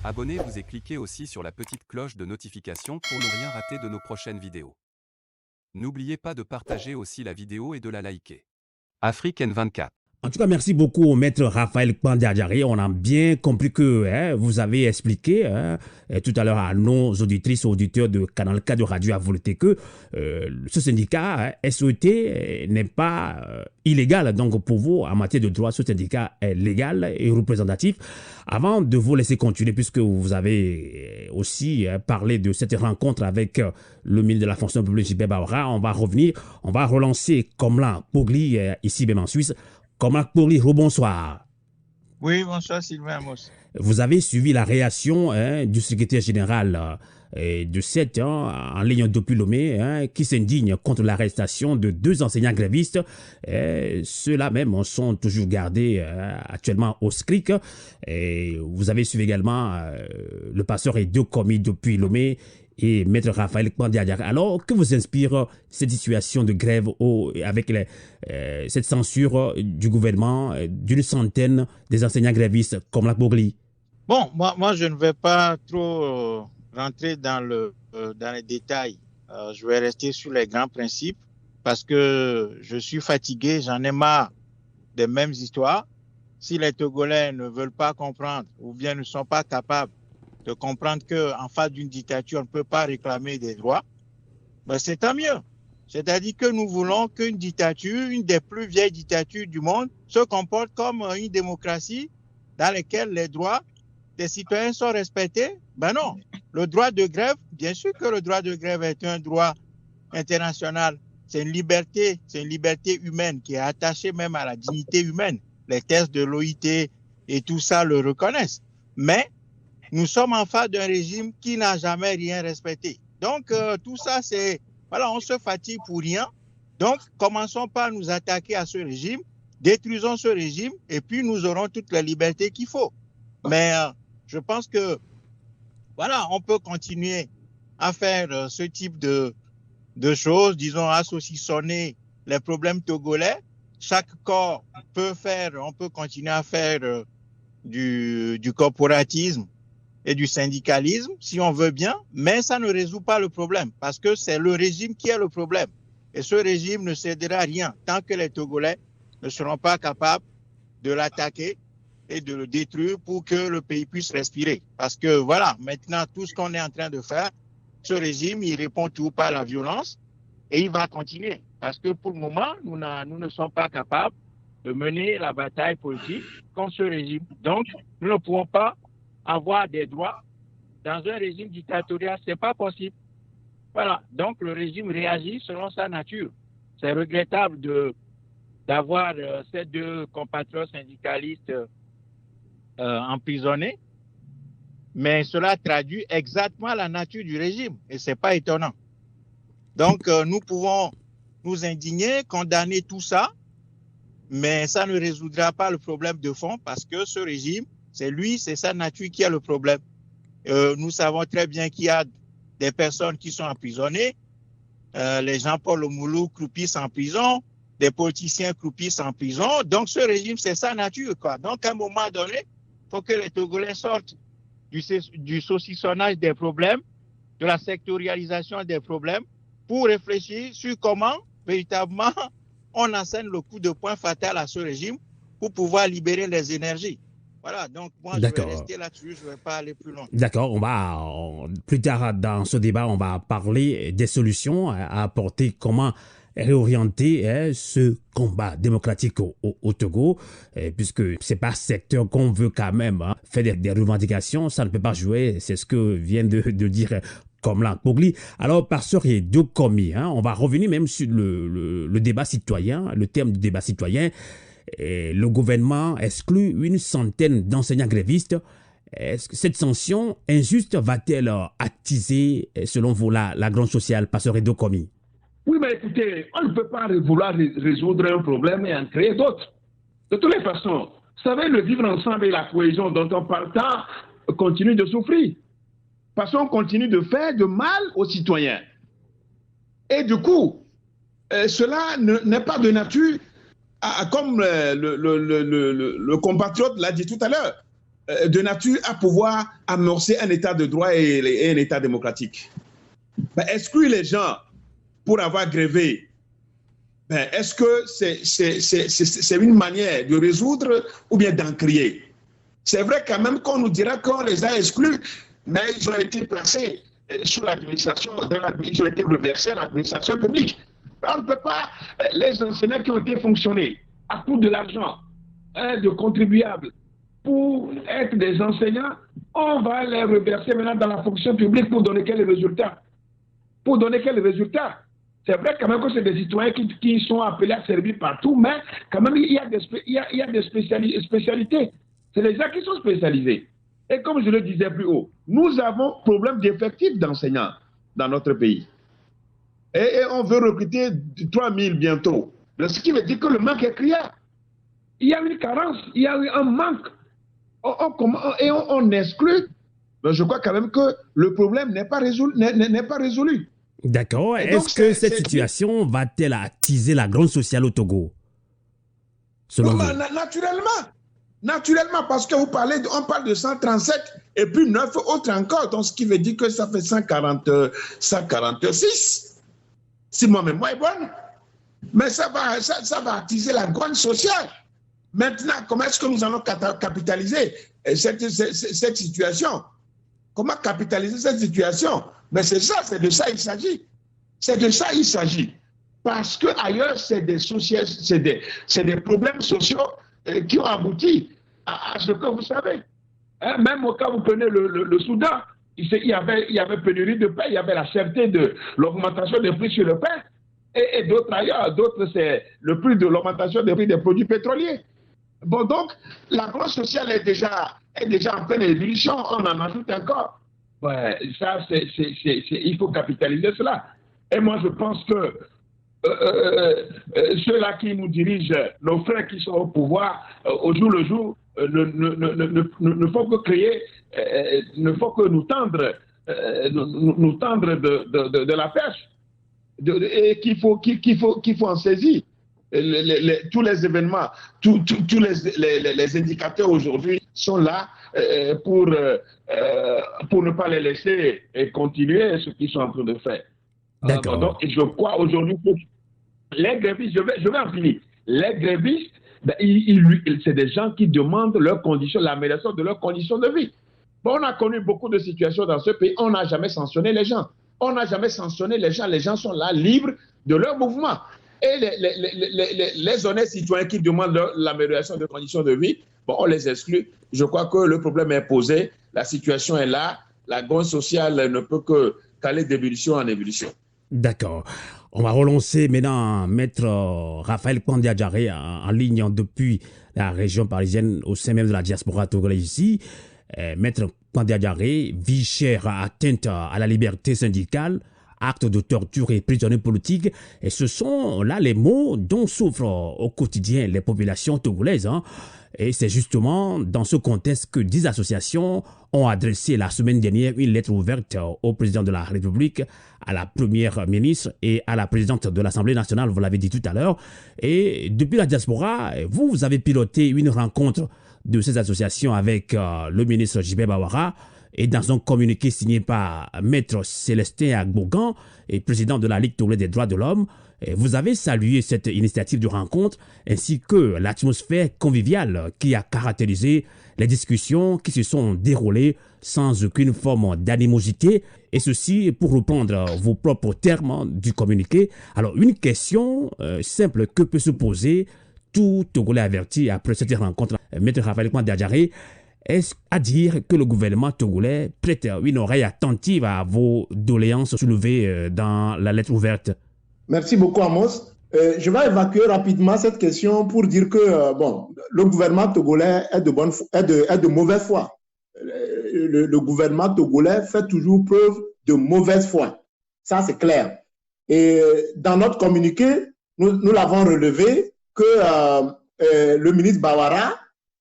Abonnez-vous et cliquez aussi sur la petite cloche de notification pour ne rien rater de nos prochaines vidéos. N'oubliez pas de partager aussi la vidéo et de la liker. Afrique N24. En tout cas, merci beaucoup au maître Raphaël Kpandiadjari. On a bien compris que vous avez expliqué tout à l'heure à nos auditrices et auditeurs de Canal K de Radio à Volonté que ce syndicat SOT n'est pas illégal. Donc pour vous, en matière de droit, ce syndicat est légal et représentatif. Avant de vous laisser continuer, puisque vous avez aussi parlé de cette rencontre avec le ministre de la fonction publique, Gilbert Bahora, on va revenir, on va relancer Komlan Pogli ici même en Suisse. Komlan Pogli, rebonsoir. Oui, bonsoir Sylvain Amos. Vous avez suivi la réaction du secrétaire général de 7 ans en ligne depuis Lomé qui s'indigne contre l'arrestation de 2 enseignants grévistes. Ceux-là même sont toujours gardés actuellement au SCRIC. Et vous avez suivi également le pasteur et 2 commis depuis Lomé et maître Raphaël Kpandiadjari. Alors, que vous inspire cette situation de grève avec cette censure du gouvernement d'une centaine des enseignants grévistes comme la Pogli? Bon, moi, je ne vais pas trop rentrer dans les détails. Je vais rester sur les grands principes parce que je suis fatigué, j'en ai marre des mêmes histoires. Si les Togolais ne veulent pas comprendre ou bien ne sont pas capables de comprendre qu'en face d'une dictature, on ne peut pas réclamer des droits, ben c'est tant mieux. C'est-à-dire que nous voulons qu'une dictature, une des plus vieilles dictatures du monde, se comporte comme une démocratie dans laquelle les droits des citoyens sont respectés. Ben non, le droit de grève, bien sûr que le droit de grève est un droit international. C'est une liberté humaine qui est attachée même à la dignité humaine. Les tests de l'OIT et tout ça le reconnaissent. Mais nous sommes en face d'un régime qui n'a jamais rien respecté. Donc, tout ça, c'est... Voilà, on se fatigue pour rien. Donc, commençons par nous attaquer à ce régime, détruisons ce régime, et puis nous aurons toutes les libertés qu'il faut. Mais je pense que, voilà, on peut continuer à faire ce type de choses, disons, à saucissonner les problèmes togolais. Chaque corps peut faire, on peut continuer à faire du corporatisme et du syndicalisme, si on veut bien, mais ça ne résout pas le problème, parce que c'est le régime qui est le problème. Et ce régime ne cédera rien tant que les Togolais ne seront pas capables de l'attaquer et de le détruire pour que le pays puisse respirer. Parce que voilà, maintenant, tout ce qu'on est en train de faire, ce régime, il répond tout par la violence et il va continuer. Parce que pour le moment, nous ne sommes pas capables de mener la bataille politique contre ce régime. Donc, nous ne pouvons pas avoir des droits dans un régime dictatorial, c'est pas possible. Voilà. Donc le régime réagit selon sa nature. C'est regrettable d'avoir ces 2 compatriotes syndicalistes emprisonnés, mais cela traduit exactement la nature du régime et c'est pas étonnant. Donc nous pouvons nous indigner, condamner tout ça, mais ça ne résoudra pas le problème de fond parce que ce régime, c'est sa nature qui a le problème. Nous savons très bien qu'il y a des personnes qui sont emprisonnées. Les Jean-Paul Omoulou croupissent en prison, des politiciens croupissent en prison. Donc ce régime, c'est sa nature, quoi. Donc à un moment donné, il faut que les Togolais sortent du saucissonnage des problèmes, de la sectorialisation des problèmes, pour réfléchir sur comment, véritablement, on enseigne le coup de poing fatal à ce régime pour pouvoir libérer les énergies. Voilà, donc moi je vais rester là-dessus, je ne vais pas aller plus loin. D'accord, plus tard dans ce débat, on va parler des solutions à apporter, comment réorienter ce combat démocratique au Togo, puisque c'est par secteur qu'on veut quand même faire des revendications, ça ne peut pas jouer, c'est ce que vient de dire Komlan Pogli. Alors, pasteur et 2 commis, on va revenir même sur le débat citoyen, le terme du débat citoyen. Et le gouvernement exclut une centaine d'enseignants grévistes. Est-ce que cette sanction injuste va-t-elle attiser, selon vous, la grande sociale, pasteur et 2 commis? Oui, mais écoutez, on ne peut pas vouloir résoudre un problème et en créer d'autres. De toutes les façons, vous savez, le vivre ensemble et la cohésion dont on parle tant continue de souffrir. Parce qu'on continue de faire de mal aux citoyens. Et du coup, cela n'est pas de nature, comme le compatriote l'a dit tout à l'heure, de nature à pouvoir amorcer un état de droit et un état démocratique. Ben, exclure les gens pour avoir grévé, ben, est-ce que c'est une manière de résoudre ou bien d'en créer? C'est vrai quand même qu'on nous dira qu'on les a exclus, mais ils ont été placés sous l'administration, ils ont été reversés à l'administration publique. On ne peut pas, les enseignants qui ont été fonctionnés à coût de l'argent de contribuables pour être des enseignants, on va les reverser maintenant dans la fonction publique pour donner quels résultats? Pour donner quels résultats? C'est vrai quand même que c'est des citoyens qui sont appelés à servir partout, mais quand même il y a des spécialités. C'est les gens qui sont spécialisés. Et comme je le disais plus haut, nous avons problème d'effectifs d'enseignants dans notre pays. Et on veut recruter 3000 bientôt. Ce qui veut dire que le manque est criard. Il y a une carence, il y a un manque. On exclut. Mais je crois quand même que le problème n'est pas résolu. D'accord. Est-ce que cette situation va-t-elle attiser la grogne sociale au Togo? Selon vous? Naturellement, parce que on parle de 137 et puis 9 autres encore, donc ce qui veut dire que ça fait 146. Si ma mémoire est bonne. Mais ça va attiser la grogne sociale. Maintenant, comment est-ce que nous allons capitaliser cette situation? Comment capitaliser cette situation? Mais c'est de ça il s'agit. C'est de ça il s'agit. Parce qu'ailleurs, c'est des problèmes sociaux qui ont abouti à ce que vous savez. Même au cas où vous prenez le Soudan, il y avait pénurie de pain, il y avait la cherté de l'augmentation des prix sur le pain, et d'autres ailleurs. D'autres, c'est le prix de l'augmentation des prix des produits pétroliers. Bon, donc, la grogne sociale est déjà en pleine évolution, on en ajoute encore. Ouais, ça, il faut capitaliser cela. Et moi, je pense que ceux-là qui nous dirigent, nos frères qui sont au pouvoir, au jour le jour, ne font que créer, ne font que nous tendre de la perche, et qu'il faut en saisir. Tous les événements, tous les indicateurs aujourd'hui sont là pour ne pas les laisser continuer ce qu'ils sont en train de faire. D'accord. Donc, je crois aujourd'hui que les grévistes, je vais en finir. Les grévistes, c'est des gens qui demandent leurs conditions, l'amélioration de leurs conditions de vie. Bon, on a connu beaucoup de situations dans ce pays, on n'a jamais sanctionné les gens. Les gens sont là, libres de leur mouvement. Et les honnêtes citoyens qui demandent l'amélioration des conditions de vie, bon, on les exclut. Je crois que le problème est posé, la situation est là, la grogne sociale ne peut qu'aller d'ébullition en ébullition. D'accord. On va relancer maintenant Maître Raphaël Kwandiadjaré en ligne depuis la région parisienne au sein même de la diaspora togolaise ici. Maître Kwandiadjaré, vie chère, atteinte à la liberté syndicale, actes de torture et prisonniers politiques. Et ce sont là les mots dont souffrent au quotidien les populations togolaises. Et c'est justement dans ce contexte que 10 associations ont adressé la semaine dernière une lettre ouverte au président de la République, à la première ministre et à la présidente de l'Assemblée nationale, vous l'avez dit tout à l'heure. Et depuis la diaspora, vous avez piloté une rencontre de ces associations avec le ministre J.B. Bawara. Et dans un communiqué signé par Maître Célestin Agbogan, et président de la Ligue togolaise des droits de l'homme, vous avez salué cette initiative de rencontre ainsi que l'atmosphère conviviale qui a caractérisé les discussions qui se sont déroulées sans aucune forme d'animosité. Et ceci pour reprendre vos propres termes du communiqué. Alors, une question simple que peut se poser tout Togolais averti après cette rencontre. Maître Raphaël Kwandiadjaré, est-ce à dire que le gouvernement togolais prête une oreille attentive à vos doléances soulevées dans la lettre ouverte? Merci beaucoup, Amos. Je vais évacuer rapidement cette question pour dire que le gouvernement togolais est de mauvaise foi. Le gouvernement togolais fait toujours preuve de mauvaise foi. Ça, c'est clair. Et dans notre communiqué, nous l'avons relevé que le ministre Bawara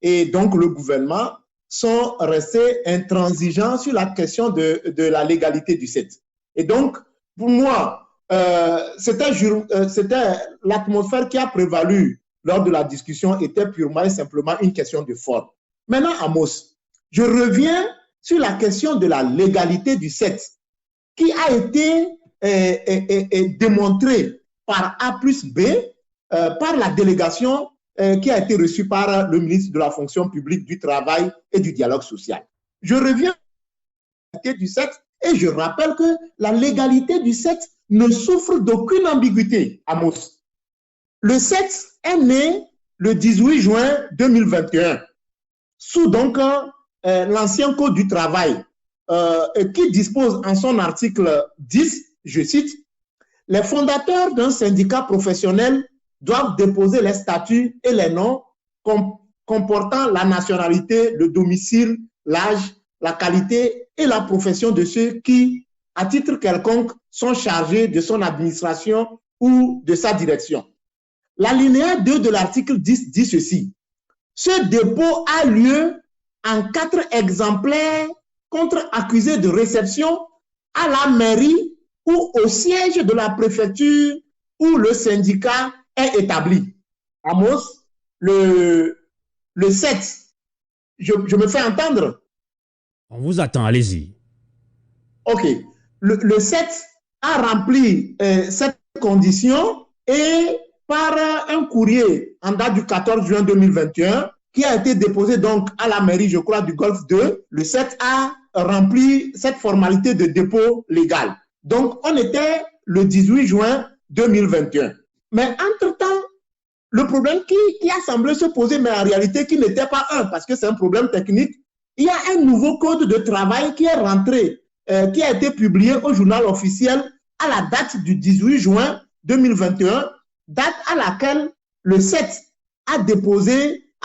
et donc le gouvernement sont restés intransigeants sur la question de la légalité du CET. Et donc, pour moi, c'était l'atmosphère qui a prévalu lors de la discussion était purement et simplement une question de forme. Maintenant, Amos, je reviens sur la question de la légalité du sexe qui a été démontrée par A plus B, par la délégation qui a été reçue par le ministre de la fonction publique, du travail et du dialogue social. Je reviens à la légalité du sexe et je rappelle que la légalité du sexe ne souffre d'aucune ambiguïté, Amos. Le sexe est né le 18 juin 2021 sous donc l'ancien Code du travail qui dispose en son article 10, je cite, « Les fondateurs d'un syndicat professionnel doivent déposer les statuts et les noms comportant la nationalité, le domicile, l'âge, la qualité et la profession de ceux qui, à titre quelconque, sont chargés de son administration ou de sa direction. » L'alinéa 2 de l'article 10 dit ceci. Ce dépôt a lieu en 4 exemplaires contre accusés de réception à la mairie ou au siège de la préfecture où le syndicat est établi. Amos, le 7, je me fais entendre. On vous attend, allez-y. OK. Le 7 a rempli cette condition et par un courrier en date du 14 juin 2021 qui a été déposé donc à la mairie, je crois, du Golfe 2, le 7 a rempli cette formalité de dépôt légal. Donc, on était le 18 juin 2021. Mais entre-temps, le problème qui a semblé se poser, mais en réalité qui n'était pas un, parce que c'est un problème technique, il y a un nouveau code de travail qui est rentré, qui a été publié au journal officiel à la date du 18 juin 2021, date à laquelle le 7 a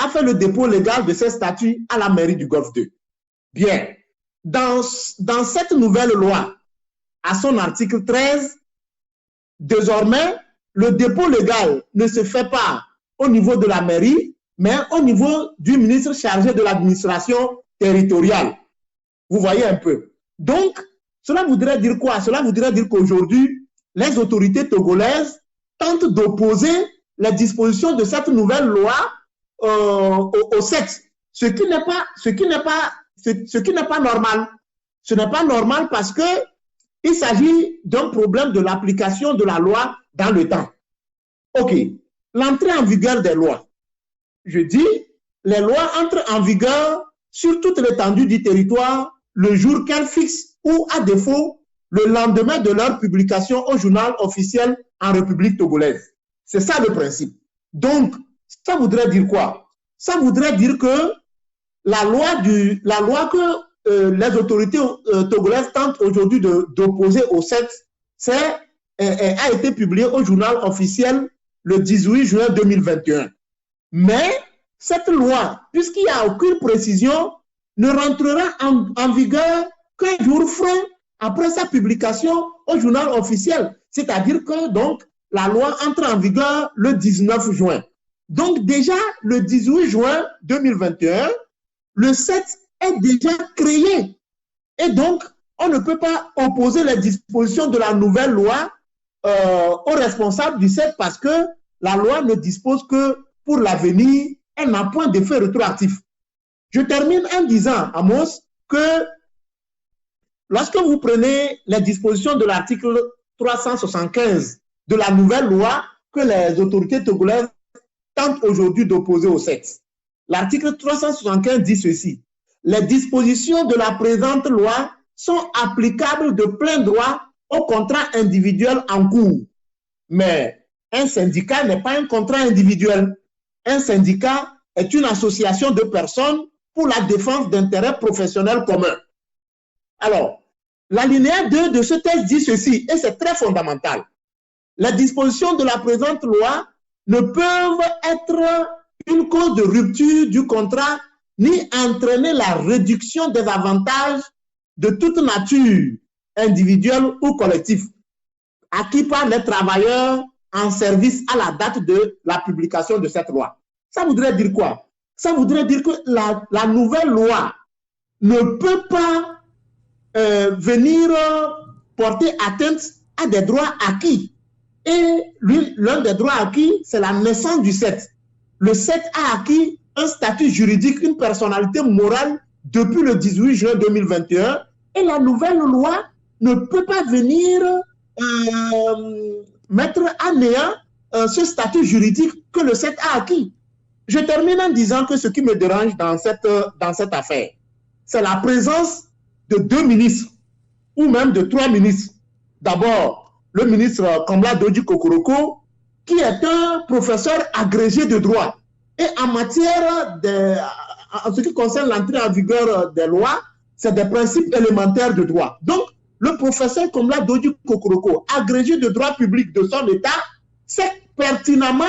fait le dépôt légal de ses statuts à la mairie du Golfe 2. Bien, dans cette nouvelle loi, à son article 13, désormais, le dépôt légal ne se fait pas au niveau de la mairie, mais au niveau du ministre chargé de l'administration territoriale. Vous voyez un peu. Donc, cela voudrait dire quoi? Cela voudrait dire qu'aujourd'hui, les autorités togolaises tentent d'opposer les dispositions de cette nouvelle loi au sexe, ce qui n'est pas normal. Ce n'est pas normal parce que il s'agit d'un problème de l'application de la loi dans le temps. OK. L'entrée en vigueur des lois. Je dis, les lois entrent en vigueur sur toute l'étendue du territoire le jour qu'elles fixent ou, à défaut, le lendemain de leur publication au journal officiel en République togolaise. C'est ça le principe. Donc, ça voudrait dire quoi? Ça voudrait dire que la loi que les autorités togolaises tentent aujourd'hui d'opposer au sexe, a été publiée au journal officiel le 18 juin 2021. Mais cette loi, puisqu'il n'y a aucune précision, ne rentrera en vigueur qu'un jour franc après sa publication au journal officiel. C'est-à-dire que donc la loi entre en vigueur le 19 juin. Donc déjà le 18 juin 2021, le 7 est déjà créé. Et donc, on ne peut pas opposer les dispositions de la nouvelle loi aux responsables du 7 parce que la loi ne dispose que pour l'avenir, elle n'a point d'effet rétroactif. Je termine en disant, Amos, que lorsque vous prenez les dispositions de l'article 375 de la nouvelle loi que les autorités togolaises tentent aujourd'hui d'opposer au sexe, l'article 375 dit ceci. Les dispositions de la présente loi sont applicables de plein droit au contrat individuel en cours. Mais un syndicat n'est pas un contrat individuel. Un syndicat est une association de personnes pour la défense d'intérêts professionnels communs. Alors, l'alinéa 2 de ce texte dit ceci, et c'est très fondamental. Les dispositions de la présente loi ne peuvent être une cause de rupture du contrat ni entraîner la réduction des avantages de toute nature, individuelle ou collective, acquis par les travailleurs en service à la date de la publication de cette loi. Ça voudrait dire quoi? Ça voudrait dire que la nouvelle loi ne peut pas venir porter atteinte à des droits acquis. Et l'un des droits acquis, c'est la naissance du 7. Le 7 a acquis un statut juridique, une personnalité morale depuis le 18 juin 2021 et la nouvelle loi ne peut pas venir mettre à néant ce statut juridique que le 7 a acquis. Je termine en disant que ce qui me dérange dans cette affaire, c'est la présence de 2 ministres ou même de 3 ministres. D'abord, le ministre Komla Dodji Kokoroko, qui est un professeur agrégé de droit. Et en matière en ce qui concerne l'entrée en vigueur des lois, c'est des principes élémentaires de droit. Donc, le professeur Komla Dodji Kokoroko, agrégé de droit public de son État, sait pertinemment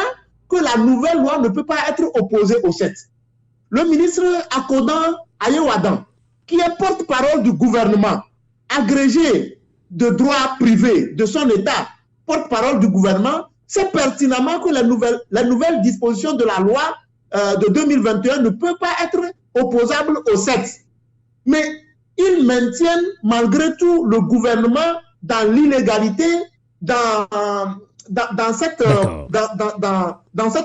que la nouvelle loi ne peut pas être opposée au 7. Le ministre Akodan Ayewadan, qui est porte-parole du gouvernement, agrégé de droit privé de son État, porte-parole du gouvernement, sait pertinemment que la nouvelle disposition de la loi de 2021 ne peut pas être opposable au 7. Mais ils maintiennent malgré tout le gouvernement dans l'illégalité, dans cette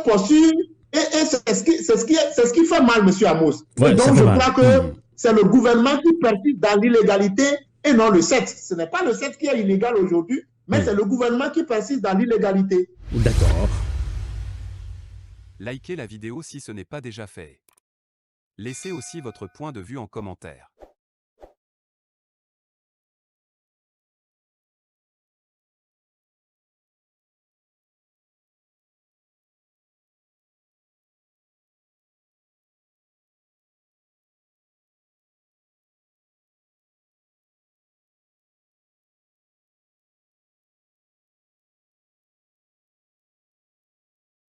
posture, et c'est ce qui fait mal, M. Amos. Ouais, donc je crois que c'est le gouvernement qui persiste dans l'illégalité et non le 7. Ce n'est pas le 7 qui est illégal aujourd'hui, mais c'est le gouvernement qui persiste dans l'illégalité. D'accord. Likez la vidéo si ce n'est pas déjà fait. Laissez aussi votre point de vue en commentaire.